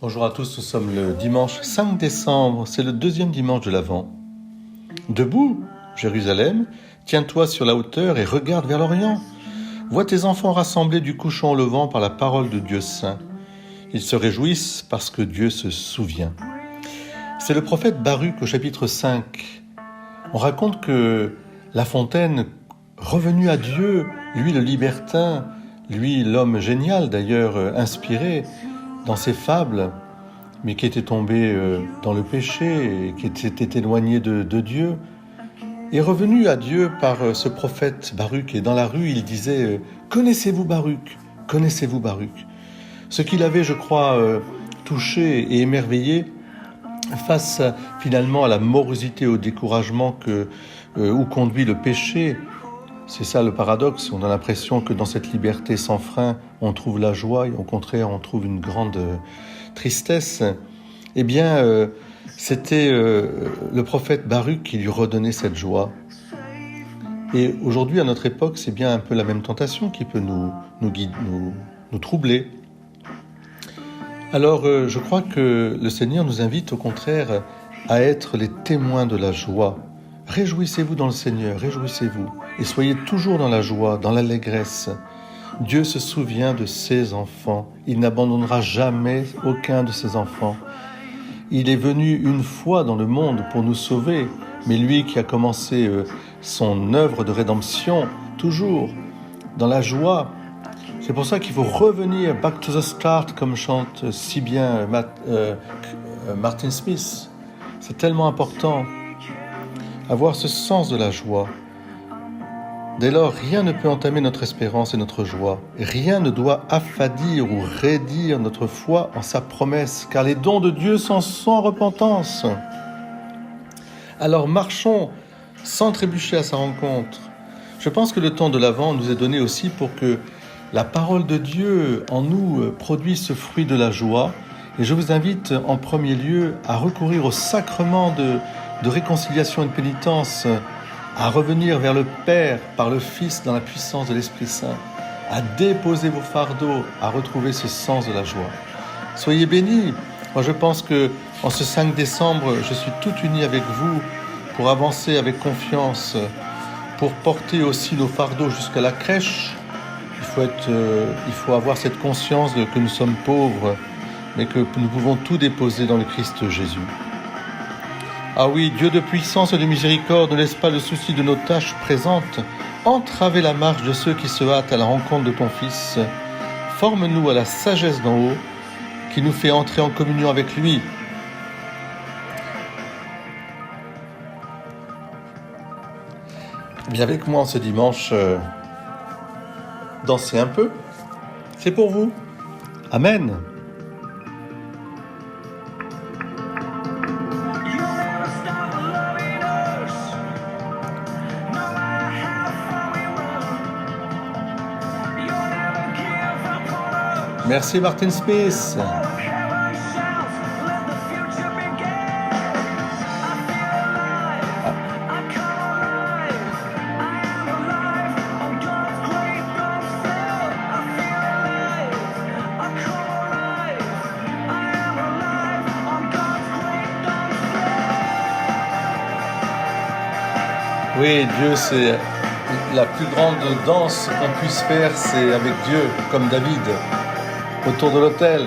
Bonjour à tous, nous sommes le dimanche 5 décembre, c'est le deuxième dimanche de l'Avent. Debout, Jérusalem, tiens-toi sur la hauteur et regarde vers l'Orient. Vois tes enfants rassemblés du couchant au levant par la parole de Dieu saint. Ils se réjouissent parce que Dieu se souvient. C'est le prophète Baruch au chapitre 5. On raconte que La Fontaine, revenu à Dieu, lui le libertin, lui l'homme génial d'ailleurs, inspiré dans ses fables, mais qui était tombé dans le péché et qui était éloigné de Dieu, est revenu à Dieu par ce prophète Baruch. Et dans la rue, il disait « Connaissez-vous Baruch ? Connaissez-vous Baruch ?» Ce qu'il avait, je crois, touché et émerveillé face finalement à la morosité, au découragement où conduit le péché. C'est ça le paradoxe, on a l'impression que dans cette liberté sans frein, on trouve la joie et au contraire, on trouve une grande tristesse. Eh bien, c'était le prophète Baruch qui lui redonnait cette joie. Et aujourd'hui, à notre époque, c'est bien un peu la même tentation qui peut nous guider, nous troubler. Alors, je crois que le Seigneur nous invite au contraire à être les témoins de la joie. Réjouissez-vous dans le Seigneur, réjouissez-vous, et soyez toujours dans la joie, dans l'allégresse. Dieu se souvient de ses enfants, il n'abandonnera jamais aucun de ses enfants. Il est venu une fois dans le monde pour nous sauver, mais lui qui a commencé son œuvre de rédemption, toujours dans la joie. C'est pour ça qu'il faut revenir back to the start, comme chante si bien Martin Smith. C'est tellement important. Avoir ce sens de la joie. Dès lors, rien ne peut entamer notre espérance et notre joie. Rien ne doit affadir ou raidir notre foi en sa promesse, car les dons de Dieu sont sans repentance. Alors marchons sans trébucher à sa rencontre. Je pense que le temps de l'Avent nous est donné aussi pour que la parole de Dieu en nous produise ce fruit de la joie. Et je vous invite en premier lieu à recourir au sacrement de réconciliation et de pénitence, à revenir vers le Père par le Fils dans la puissance de l'Esprit Saint, à déposer vos fardeaux, à retrouver ce sens de la joie. Soyez bénis. Moi, je pense que en ce 5 décembre, je suis tout uni avec vous pour avancer avec confiance, pour porter aussi nos fardeaux jusqu'à la crèche. Il faut avoir cette conscience que nous sommes pauvres, mais que nous pouvons tout déposer dans le Christ Jésus. Ah oui, Dieu de puissance et de miséricorde, ne laisse pas le souci de nos tâches présentes entraver la marche de ceux qui se hâtent à la rencontre de ton Fils. Forme-nous à la sagesse d'en haut, qui nous fait entrer en communion avec lui. Viens avec moi ce dimanche, danser un peu. C'est pour vous. Amen. Merci Martin Smith. Oui, Dieu, c'est la plus grande danse qu'on puisse faire, c'est avec Dieu, comme David, autour de l'autel.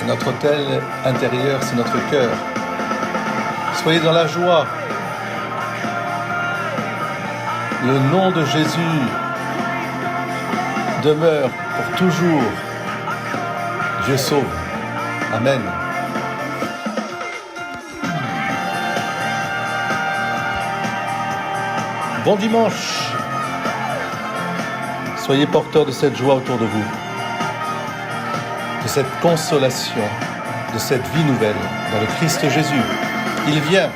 Et notre autel intérieur, c'est notre cœur. Soyez dans la joie. Le nom de Jésus demeure pour toujours. Dieu sauve. Amen. Bon dimanche. Soyez porteurs de cette joie autour de vous, de cette consolation, de cette vie nouvelle dans le Christ Jésus. Il vient.